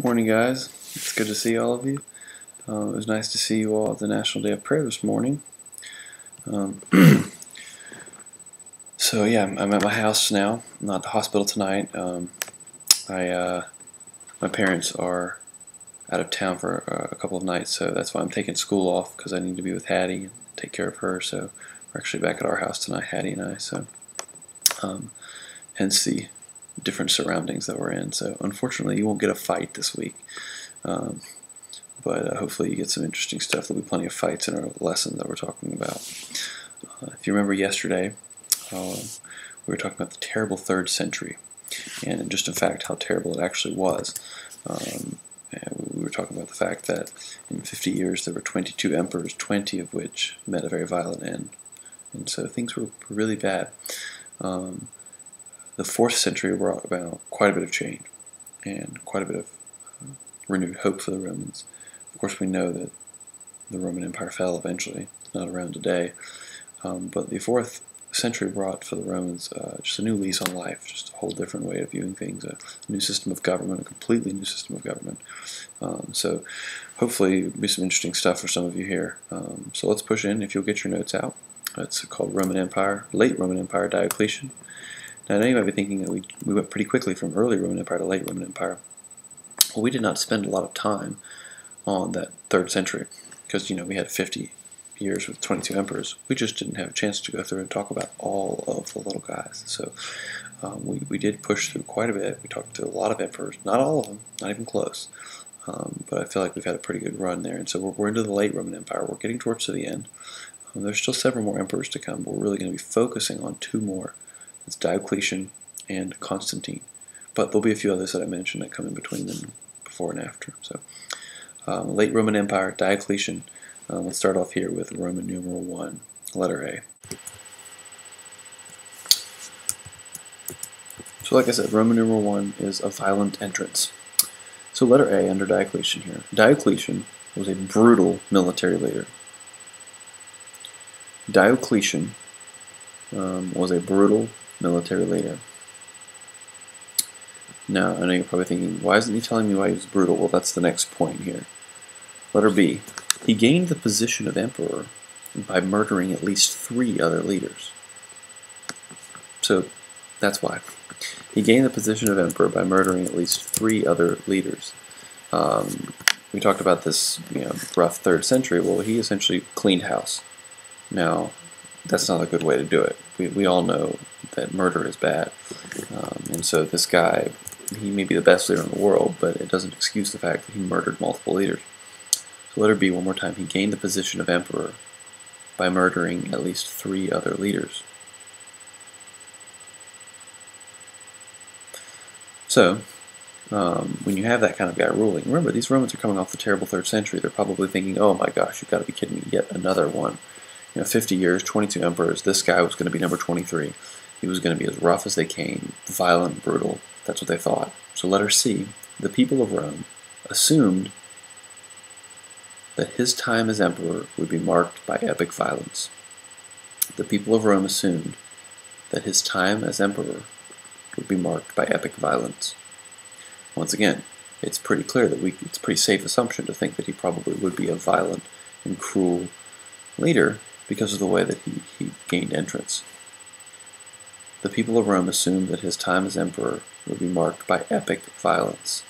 Morning, guys. It's good to see all of you. It was nice to see you all at the National Day of Prayer this morning. Um, so yeah, I'm at my house now. I'm not at the hospital tonight. My parents are out of town for a couple of nights, so that's why I'm taking school off because I need to be with Hattie and take care of her. So we're actually back at our house tonight, Hattie and I. So hence the different surroundings that we're in. So unfortunately, you won't get a fight this week. But hopefully you get some interesting stuff. There'll be plenty of fights in our lesson that we're talking about. If you remember yesterday, we were talking about the terrible 3rd century, and just in fact how terrible it actually was. And we were talking about the fact that in 50 years there were 22 emperors, 20 of which met a very violent end. And so things were really bad. The 4th century brought about quite a bit of change and quite a bit of renewed hope for the Romans. Of course, we know that the Roman Empire fell eventually, not around today, but the 4th century brought for the Romans just a new lease on life, just a whole different way of viewing things, a new system of government, a completely new system of government. So hopefully there'll be some interesting stuff for some of you here. So let's push in. If you'll get your notes out. It's called Roman Empire, Late Roman Empire, Diocletian. Now I know you might be thinking that we went pretty quickly from early Roman Empire to late Roman Empire. Well, we did not spend a lot of time on that 3rd century because, we had 50 years with 22 emperors. We just didn't have a chance to go through and talk about all of the little guys. So we did push through quite a bit. We talked to a lot of emperors, not all of them, not even close. But I feel like we've had a pretty good run there. And so we're into the late Roman Empire. We're getting towards the end. There's still several more emperors to come, but we're really going to be focusing on 2 more. It's Diocletian and Constantine. But there'll be a few others that I mentioned that come in between them before and after. So late Roman Empire, Diocletian. Let's start off here with Roman numeral 1, letter A. So like I said, Roman numeral 1 is a violent entrance. So letter A under Diocletian here. Diocletian was a brutal military leader. Diocletian was a brutal military leader. Now, I know you're probably thinking, why isn't he telling me why he was brutal? Well, that's the next point here. Letter B. He gained the position of emperor by murdering at least 3 other leaders. So, that's why. He gained the position of emperor by murdering at least 3 other leaders. We talked about this, rough 3rd century. Well, he essentially cleaned house. Now, that's not a good way to do it. We all know that murder is bad. And so this guy, he may be the best leader in the world, but it doesn't excuse the fact that he murdered multiple leaders. So letter B, one more time. He gained the position of emperor by murdering at least 3 other leaders. So, when you have that kind of guy ruling, remember, these Romans are coming off the terrible 3rd century. They're probably thinking, oh my gosh, you've got to be kidding me, yet another one. 50 years, 22 emperors, this guy was going to be number 23. He was going to be as rough as they came, violent, brutal. That's what they thought. So letter C, the people of Rome assumed that his time as emperor would be marked by epic violence. The people of Rome assumed that his time as emperor would be marked by epic violence. Once again, it's pretty clear that it's a pretty safe assumption to think that he probably would be a violent and cruel leader because of the way that he gained entrance. The people of Rome assumed that his time as emperor would be marked by epic violence.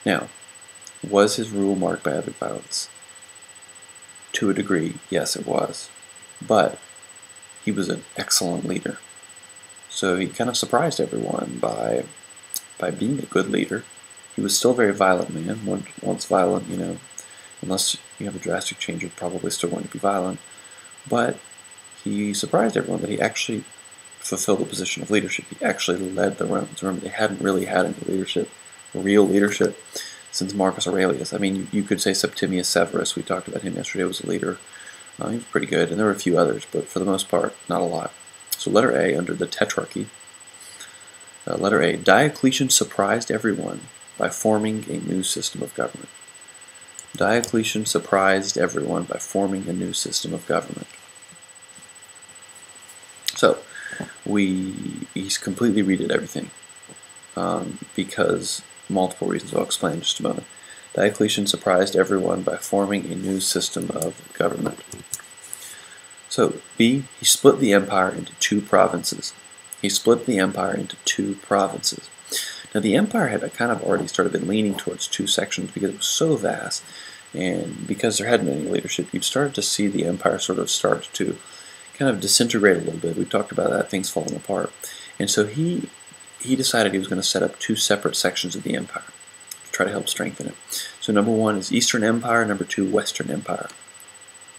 Now, was his rule marked by epic violence? To a degree, yes, it was. But he was an excellent leader. So he kind of surprised everyone by being a good leader. He was still a very violent man. Once violent, unless you have a drastic change, you're probably still going to be violent. But he surprised everyone that he actually fulfilled the position of leadership. He actually led the Romans. Remember, they hadn't really had any leadership, real leadership, since Marcus Aurelius. I mean, you could say Septimius Severus. We talked about him yesterday. Was a leader. He was pretty good, and there were a few others, but for the most part, not a lot. So letter A under the Tetrarchy. Letter A, Diocletian surprised everyone by forming a new system of government. Diocletian surprised everyone by forming a new system of government. So, he's completely redid everything. because multiple reasons I'll explain in just a moment. Diocletian surprised everyone by forming a new system of government. So, B, he split the empire into 2 provinces. He split the empire into 2 provinces. Now, the empire had kind of already started been leaning towards 2 sections because it was so vast, and because there hadn't been any leadership, you'd started to see the empire sort of start to kind of disintegrate a little bit. We talked about that, things falling apart. And so he decided he was going to set up 2 separate sections of the empire to try to help strengthen it. So number 1 is Eastern Empire, number 2, Western Empire.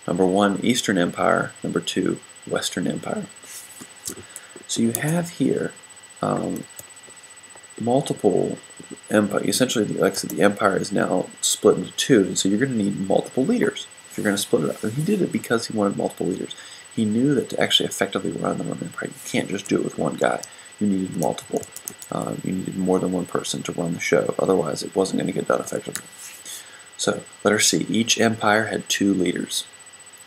Number 1, Eastern Empire, number 2, Western Empire. So you have here multiple empire. Essentially, like I said, the empire is now split into 2, and so you're going to need multiple leaders if you're going to split it up. And he did it because he wanted multiple leaders. He knew that to actually effectively run the Roman Empire, you can't just do it with one guy. You needed multiple. You needed more than one person to run the show. Otherwise, it wasn't going to get done effectively. So, letter C. Each empire had 2 leaders.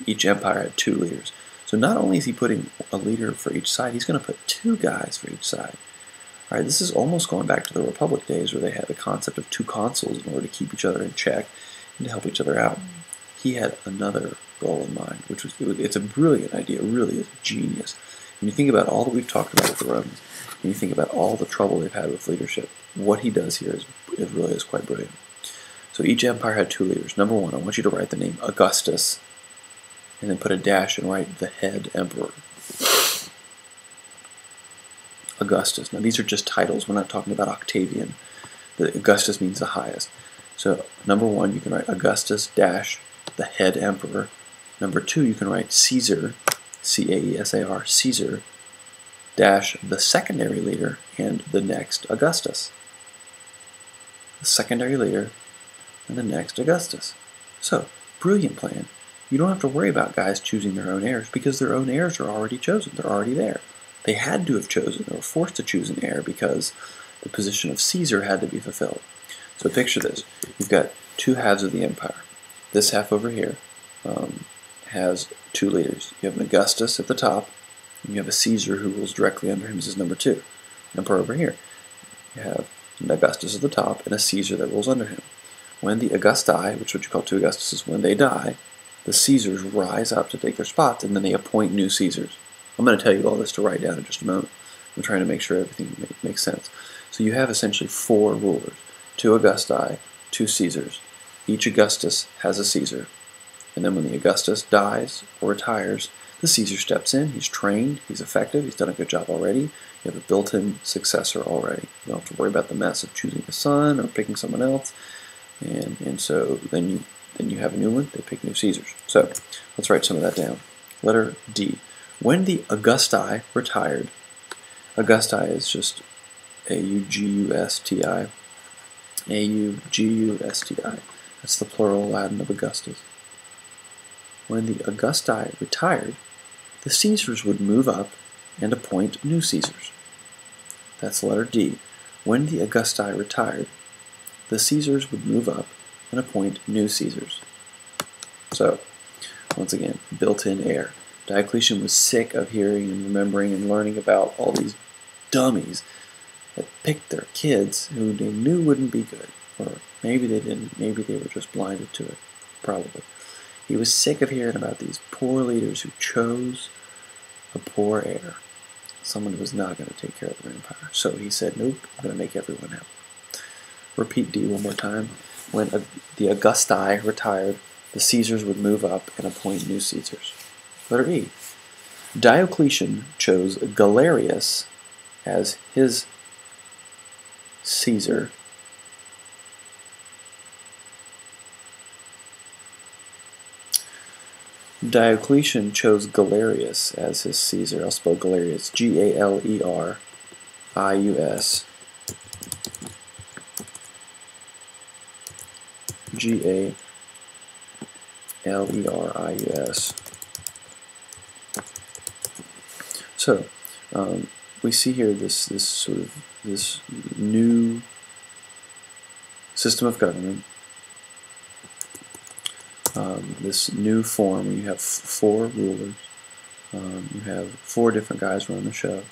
Each empire had 2 leaders. So not only is he putting a leader for each side, he's going to put 2 guys for each side. All right, this is almost going back to the Republic days where they had the concept of 2 consuls in order to keep each other in check and to help each other out. He had another goal in mind, which was, it's a brilliant idea, it really is genius. When you think about all that we've talked about with the Romans, and you think about all the trouble they've had with leadership, what he does here is really quite brilliant. So each empire had 2 leaders. Number 1, I want you to write the name Augustus, and then put a dash and write the head emperor. Augustus. Now these are just titles. We're not talking about Octavian. The Augustus means the highest. So number 1, you can write Augustus dash the head emperor. Number 2, you can write Caesar, C-A-E-S-A-R, Caesar dash the secondary leader and the next Augustus. The secondary leader and the next Augustus. So, brilliant plan. You don't have to worry about guys choosing their own heirs because their own heirs are already chosen. They're already there. They had to have chosen. They were forced to choose an heir because the position of Caesar had to be fulfilled. So picture this. You've got 2 halves of the empire. This half over here has 2 leaders. You have an Augustus at the top, and you have a Caesar who rules directly under him as number 2. Emperor over here. You have an Augustus at the top and a Caesar that rules under him. When the Augusti, which is what you call 2 Augustuses, when they die, the Caesars rise up to take their spots, and then they appoint new Caesars. I'm going to tell you all this to write down in just a moment. I'm trying to make sure everything makes sense. So you have essentially 4 rulers, 2 Augusti, 2 Caesars. Each Augustus has a Caesar. And then when the Augustus dies or retires, the Caesar steps in. He's trained, he's effective, he's done a good job already. You have a built-in successor already. You don't have to worry about the mess of choosing a son or picking someone else. And so then you have a new one, they pick new Caesars. So let's write some of that down. Letter D. When the Augusti retired, Augusti is just A-U-G-U-S-T-I. A-U-G-U-S-T-I. That's the plural Latin of Augustus. When the Augusti retired, the Caesars would move up and appoint new Caesars. That's letter D. When the Augusti retired, the Caesars would move up and appoint new Caesars. So, once again, built-in heir. Diocletian was sick of hearing and remembering and learning about all these dummies that picked their kids who they knew wouldn't be good. Or maybe they didn't. Maybe they were just blinded to it. Probably. He was sick of hearing about these poor leaders who chose a poor heir. Someone who was not going to take care of their empire. So he said, nope, I'm going to make everyone happy. Repeat D one more time. When the Augusti retired, the Caesars would move up and appoint new Caesars. Letter E. Diocletian chose Galerius as his Caesar. Diocletian chose Galerius as his Caesar. I'll spell Galerius. G-A-L-E-R-I-U-S. G-A-L-E-R-I-U-S. So, we see here this new system of government, this new form where you have 4 rulers, you have 4 different guys running the show.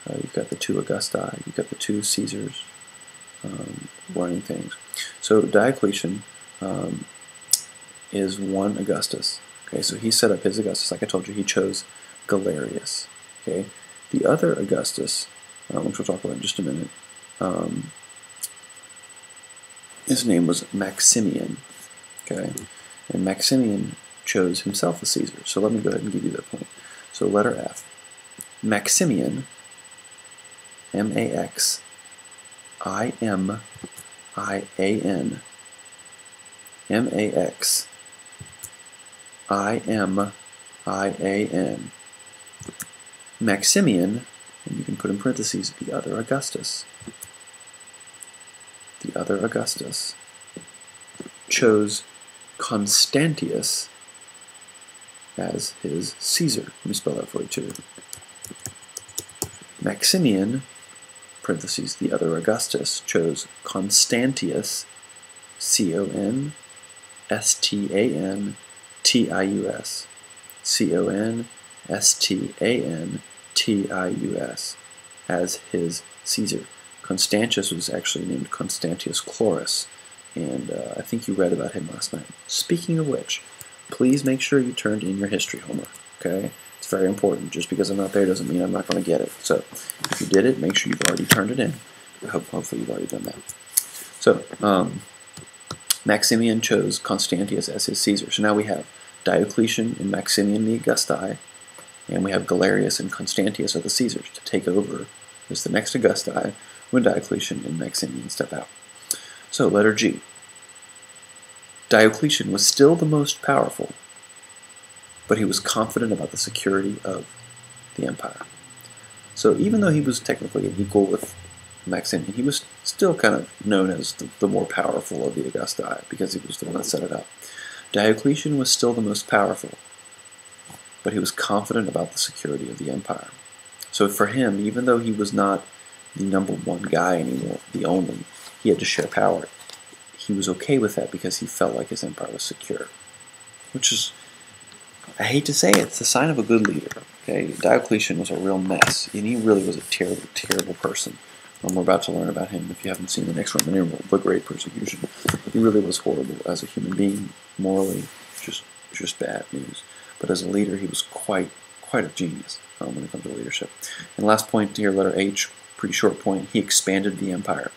You've got the 2 Augusti, you've got the 2 Caesars, running things. So Diocletian is one Augustus. Okay, so he set up his Augustus. Like I told you, he chose Galerius. Okay, the other Augustus, which we'll talk about in just a minute, his name was Maximian. Okay, and Maximian chose himself as Caesar. So let me go ahead and give you that point. So letter F. Maximian, M-A-X-I-M-I-A-N, M-A-X-I-M-I-A-N. Maximian, and you can put in parentheses, the other Augustus. The other Augustus chose Constantius as his Caesar. Let me spell that for you too. Maximian, parentheses, the other Augustus, chose Constantius, C-O-N-S-T-A-N-T-I-U-S, C-O-N-S-T-A-N-T-I-U-S, as his Caesar. Constantius was actually named Constantius Chlorus, and I think you read about him last night. Speaking of which, please make sure you turned in your history homework, okay? It's very important. Just because I'm not there doesn't mean I'm not going to get it. So if you did it, make sure you've already turned it in. Hopefully you've already done that. So Maximian chose Constantius as his Caesar. So now we have Diocletian and Maximian the Augusti, and we have Galerius and Constantius are the Caesars to take over as the next Augusti when Diocletian and Maximian step out. So letter G. Diocletian was still the most powerful, but he was confident about the security of the empire. So even though he was technically an equal with Maximian, he was still kind of known as the more powerful of the Augusti because he was the one that set it up. Diocletian was still the most powerful, but he was confident about the security of the empire. So for him, even though he was not the number one guy anymore, the only, he had to share power. He was okay with that because he felt like his empire was secure, which is, I hate to say it, it's a sign of a good leader. Okay, Diocletian was a real mess, and he really was a terrible, terrible person. We're about to learn about him if you haven't seen the next Roman numeral, the Great Persecution. He really was horrible as a human being, morally, just bad news. But as a leader, he was quite a genius when it comes to leadership. And last point here, letter H, pretty short point, he expanded the empire.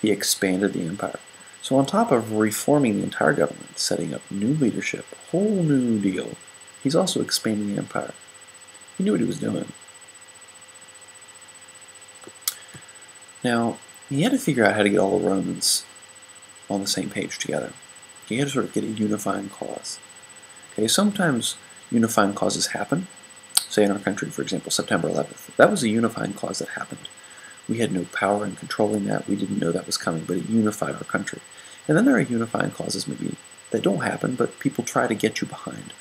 He expanded the empire. So on top of reforming the entire government, setting up new leadership, a whole new deal, he's also expanding the empire. He knew what he was doing. Now, he had to figure out how to get all the Romans on the same page together. He had to sort of get a unifying cause. Okay, sometimes unifying causes happen. Say in our country, for example, September 11th. That was a unifying cause that happened. We had no power in controlling that. We didn't know that was coming, but it unified our country. And then there are unifying causes maybe that don't happen, but people try to get you behind.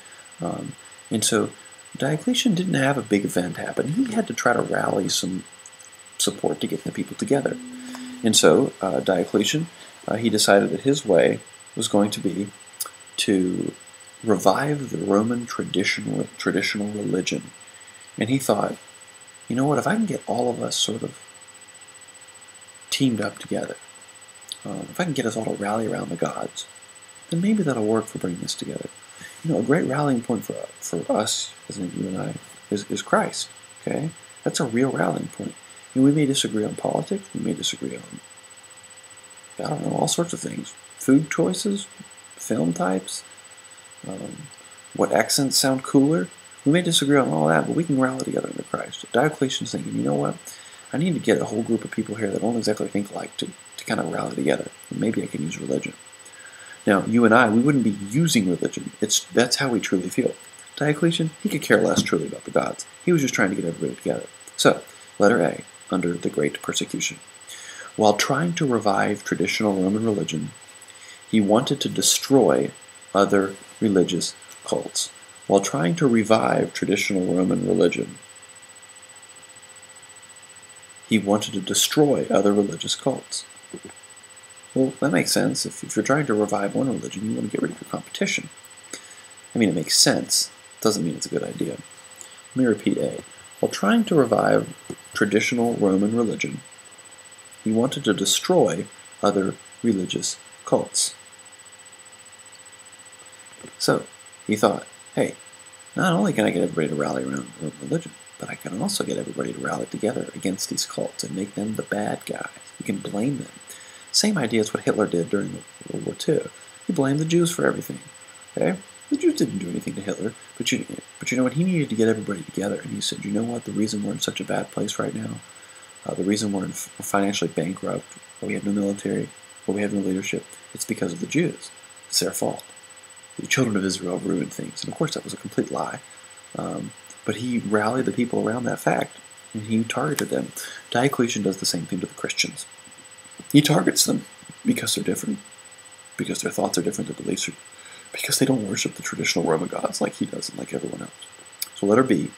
And so Diocletian didn't have a big event happen. He had to try to rally some support to get the people together. And so Diocletian, he decided that his way was going to be to revive the Roman traditional religion. And he thought, you know what, if I can get all of us sort of teamed up together, if I can get us all to rally around the gods, then maybe that'll work for bringing this together. You know, a great rallying point for us, as in you and I, is Christ. Okay, that's a real rallying point. And we may disagree on politics. We may disagree on, I don't know, all sorts of things. Food choices, film types, what accents sound cooler. We may disagree on all that, but we can rally together under Christ. Diocletian's thinking, you know what? I need to get a whole group of people here that don't exactly think alike to kind of rally together. And maybe I can use religion. Now, you and I, we wouldn't be using religion. That's how we truly feel. Diocletian, he could care less truly about the gods. He was just trying to get everybody together. So, letter A, under the Great Persecution. While trying to revive traditional Roman religion, he wanted to destroy other religious cults. While trying to revive traditional Roman religion, he wanted to destroy other religious cults. Well, that makes sense. If you're trying to revive one religion, you want to get rid of your competition. I mean, it makes sense. It doesn't mean it's a good idea. Let me repeat A. While trying to revive traditional Roman religion, He wanted to destroy other religious cults. So he thought, hey, not only can I get everybody to rally around religion, but I can also get everybody to rally together against these cults and make them the bad guys. We can blame them. Same idea as what Hitler did during World War II. He blamed the Jews for everything. Okay? The Jews didn't do anything to Hitler, but you know what? He needed to get everybody together, and he said, you know what? The reason we're in such a bad place right now, the reason we're financially bankrupt, where we have no military, where we have no leadership, it's because of the Jews. It's their fault. The children of Israel ruined things, and of course that was a complete lie. But he rallied the people around that fact, and he targeted them. Diocletian does the same thing to the Christians. He targets them because they're different, because their thoughts are different, their beliefs are, because they don't worship the traditional Roman gods like he does and like everyone else. So letter B,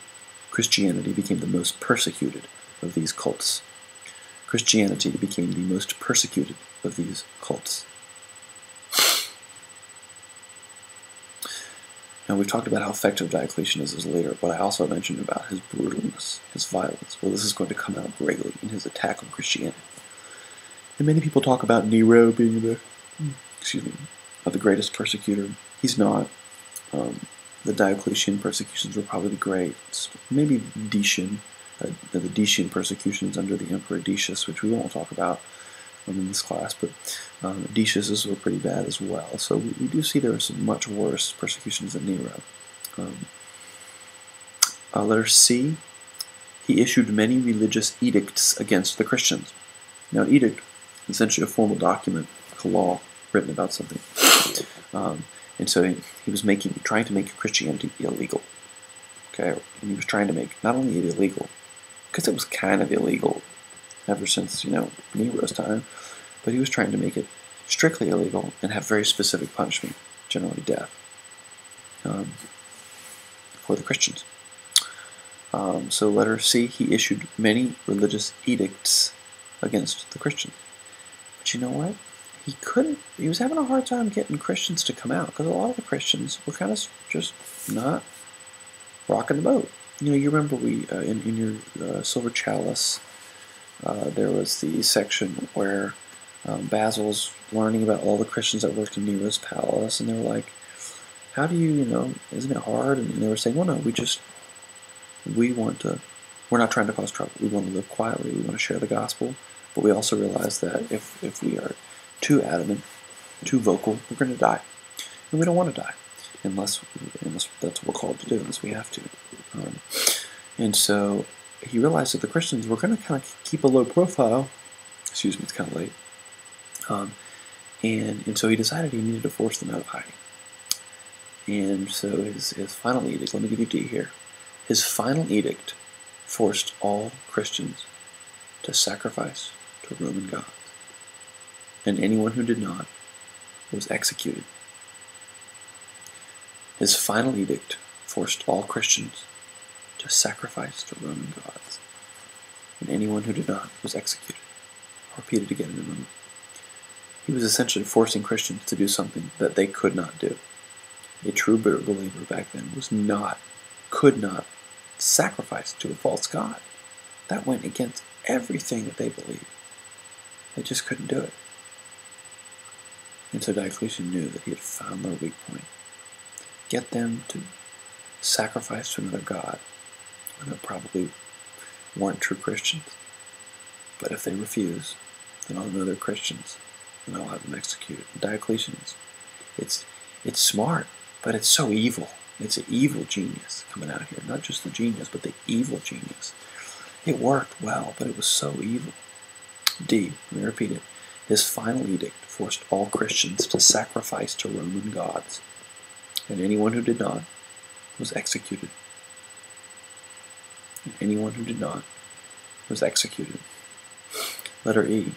Christianity became the most persecuted of these cults. Christianity became the most persecuted of these cults. Now, we've talked about how effective Diocletian is as a leader, but I also mentioned about his brutalness, his violence. Well, this is going to come out greatly in his attack on Christianity. And many people talk about Nero being the greatest persecutor. He's not. The Diocletian persecutions were probably the greatest. Maybe Decian, the Decian persecutions under the Emperor Decius, which we won't talk about in this class, but Decius were pretty bad as well. So we do see there are some much worse persecutions than Nero. Letter C, he issued many religious edicts against the Christians. Now, an edict is essentially a formal document, like a law written about something. And so he was trying to make Christianity illegal. Okay, and he was trying to make not only it illegal, because it was kind of illegal ever since, Nero's time, but he was trying to make it strictly illegal and have very specific punishment, generally death, for the Christians. So letter C, he issued many religious edicts against the Christians. But you know what? He was having a hard time getting Christians to come out, because a lot of the Christians were kind of just not rocking the boat. You remember in your Silver Chalice, there was the section where Basil's learning about all the Christians that worked in Nero's palace, and they were like, how do you, isn't it hard? And they were saying, well, no, we're not trying to cause trouble. We want to live quietly. We want to share the gospel. But we also realize that if we are too adamant, too vocal, we're going to die. And we don't want to die unless that's what we're called to do, unless we have to. And so he realized that the Christians were going to kind of keep a low profile. Excuse me, it's kind of late. And so he decided he needed to force them out of hiding. And so his final edict, let me give you D here. His final edict forced all Christians to sacrifice to Roman gods. And anyone who did not was executed. His final edict forced all Christians to sacrifice to Roman gods. And anyone who did not was executed. I'll repeat it again in a moment. He was essentially forcing Christians to do something that they could not do. A true believer back then could not sacrifice to a false god. That went against everything that they believed. They just couldn't do it. And so Diocletian knew that he had found their weak point. Get them to sacrifice to another god when they probably weren't true Christians. But if they refuse, then I'll know they're Christians, and I'll have them executed. And Diocletian it's smart, but it's so evil. It's an evil genius coming out here. Not just the genius, but the evil genius. It worked well, but it was so evil. D, let me repeat it. His final edict forced all Christians to sacrifice to Roman gods, and anyone who did not was executed. And anyone who did not was executed. Letter E,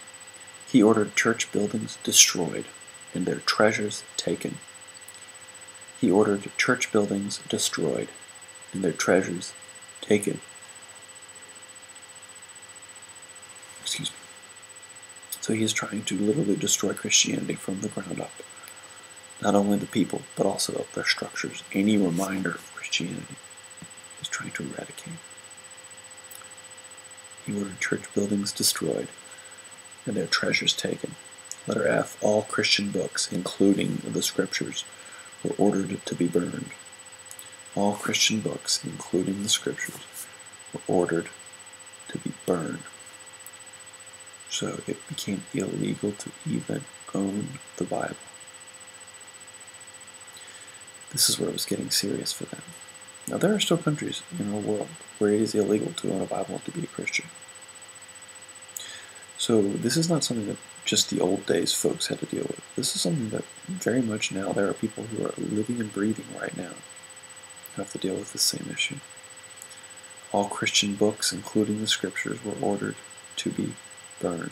he ordered church buildings destroyed and their treasures taken. He ordered church buildings destroyed and their treasures taken. Excuse me. So he is trying to literally destroy Christianity from the ground up. Not only the people, but also their structures. Any reminder of Christianity is trying to eradicate. He ordered church buildings destroyed and their treasures taken. Letter F, all Christian books, including the Scriptures, were ordered to be burned. All Christian books, including the Scriptures, were ordered to be burned. So it became illegal to even own the Bible. This is where it was getting serious for them. Now, there are still countries in our world where it is illegal to own a Bible and to be a Christian. So this is not something that just the old days folks had to deal with. This is something that very much now there are people who are living and breathing right now who have to deal with the same issue. All Christian books, including the Scriptures, were ordered to be burned.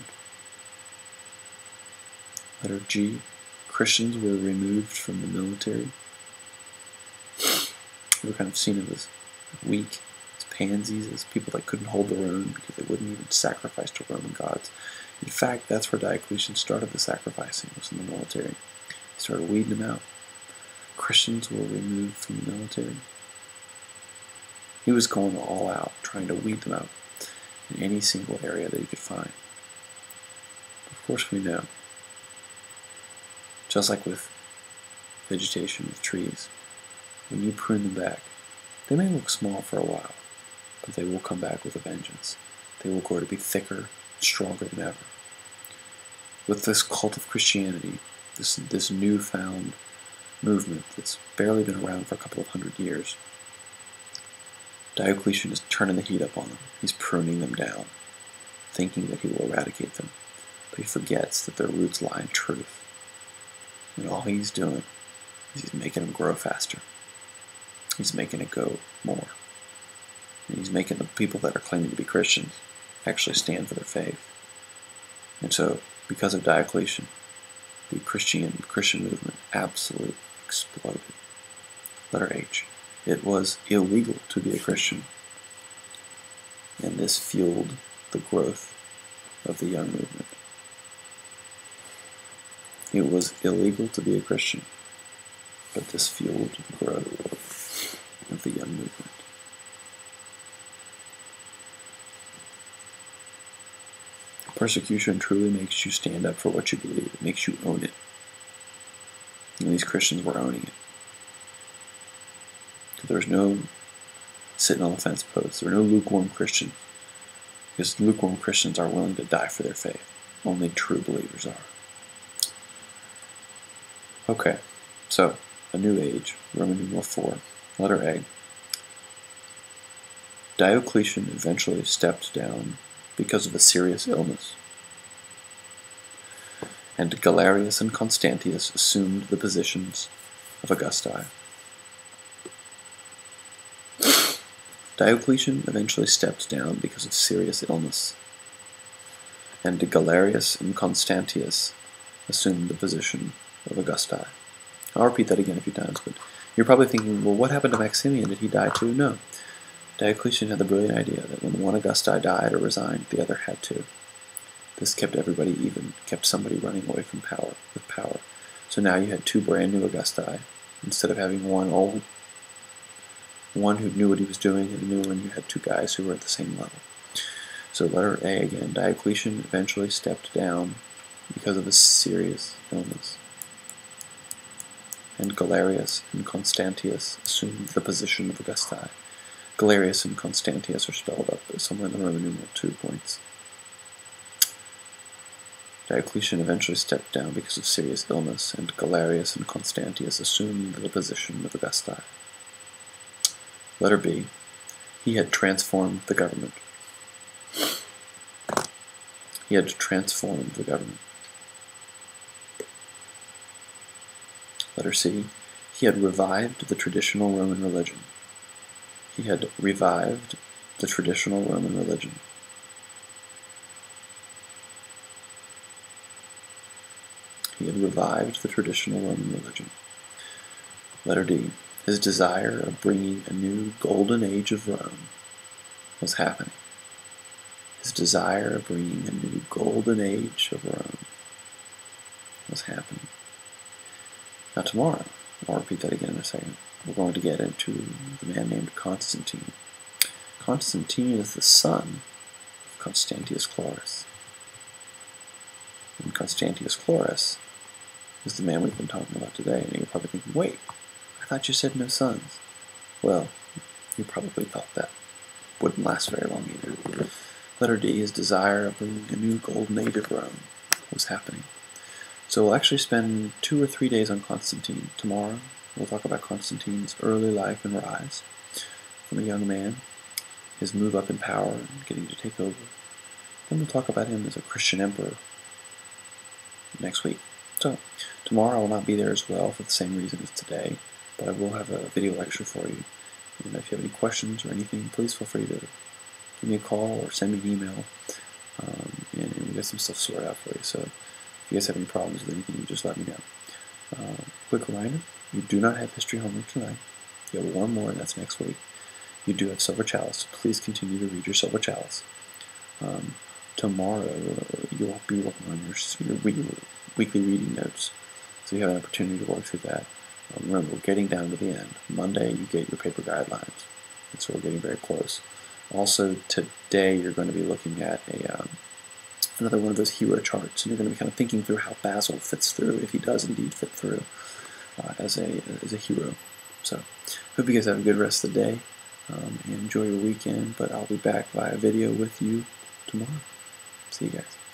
Letter G, Christians were removed from the military. They were kind of seen as weak, as pansies, as people that couldn't hold their own because they wouldn't even sacrifice to Roman gods. In fact, that's where Diocletian started the sacrificing, was in the military. He started weeding them out. Christians were removed from the military. He was going all out, trying to weed them out in any single area that he could find. Of course, we know, just like with vegetation, with trees, when you prune them back, they may look small for a while, but they will come back with a vengeance. They will grow to be thicker, stronger than ever. With this cult of Christianity, this newfound movement that's barely been around for a couple of hundred years, Diocletian is turning the heat up on them. He's pruning them down, thinking that he will eradicate them. But he forgets that their roots lie in truth. And all he's doing is he's making them grow faster. He's making it go more. And he's making the people that are claiming to be Christians actually stand for their faith. And so, because of Diocletian, the Christian movement absolutely exploded. Letter H. It was illegal to be a Christian. And this fueled the growth of the young movement. It was illegal to be a Christian, but this fueled the growth of the young movement. Persecution truly makes you stand up for what you believe. It makes you own it. And these Christians were owning it. There was no sitting on the fence post. There were no lukewarm Christians. Because lukewarm Christians are willing to die for their faith. Only true believers are. Okay, so a new age, Roman numeral 4, letter A. Diocletian eventually stepped down because of a serious illness, and Galerius and Constantius assumed the positions of Augusti. Diocletian eventually stepped down because of serious illness, and Galerius and Constantius assumed the position of Augusti. I'll repeat that again a few times, but you're probably thinking, well, what happened to Maximian? Did he die too? No. Diocletian had the brilliant idea that when one Augusti died or resigned, the other had to. This kept everybody even, kept somebody running away from power, with power. So now you had two brand new Augusti, instead of having one old, one who knew what he was doing, and a new one, you had two guys who were at the same level. So letter A again, Diocletian eventually stepped down because of a serious illness, and Galerius and Constantius assumed the position of Augusti. Galerius and Constantius are spelled up somewhere in the Roman numeral 2 points. Diocletian eventually stepped down because of serious illness, and Galerius and Constantius assumed the position of Augusti. Letter B. He had transformed the government. He had transformed the government. Letter C. He had revived the traditional Roman religion. He had revived the traditional Roman religion. He had revived the traditional Roman religion. Letter D. His desire of bringing a new golden age of Rome was happening. His desire of bringing a new golden age of Rome was happening. Now tomorrow, I'll repeat that again in a second, we're going to get into the man named Constantine. Constantine is the son of Constantius Chlorus. And Constantius Chlorus is the man we've been talking about today. And you're probably thinking, wait, I thought you said no sons. Well, you probably thought that wouldn't last very long either. Letter D, his desire of bringing a new golden age of Rome was happening. So we'll actually spend 2 or 3 days on Constantine. Tomorrow we'll talk about Constantine's early life and rise from a young man, his move up in power and getting to take over. Then we'll talk about him as a Christian emperor next week. So tomorrow I will not be there as well for the same reason as today, but I will have a video lecture for you. And if you have any questions or anything, please feel free to give me a call or send me an email, and we'll get some stuff sorted out for you. So if you guys have any problems with anything, you just let me know. Quick reminder, you do not have history homework tonight. You have one more, and that's next week. You do have Silver Chalice, so please continue to read your Silver Chalice. Tomorrow, you'll be working on your weekly reading notes, so you have an opportunity to work through that. Remember, we're getting down to the end. Monday, you get your paper guidelines, and so we're getting very close. Also, today, you're going to be looking at another one of those hero charts, and you're going to be kind of thinking through how Basil fits through, if he does indeed fit through as a hero. So, hope you guys have a good rest of the day, and enjoy your weekend, but I'll be back via video with you tomorrow. See you guys.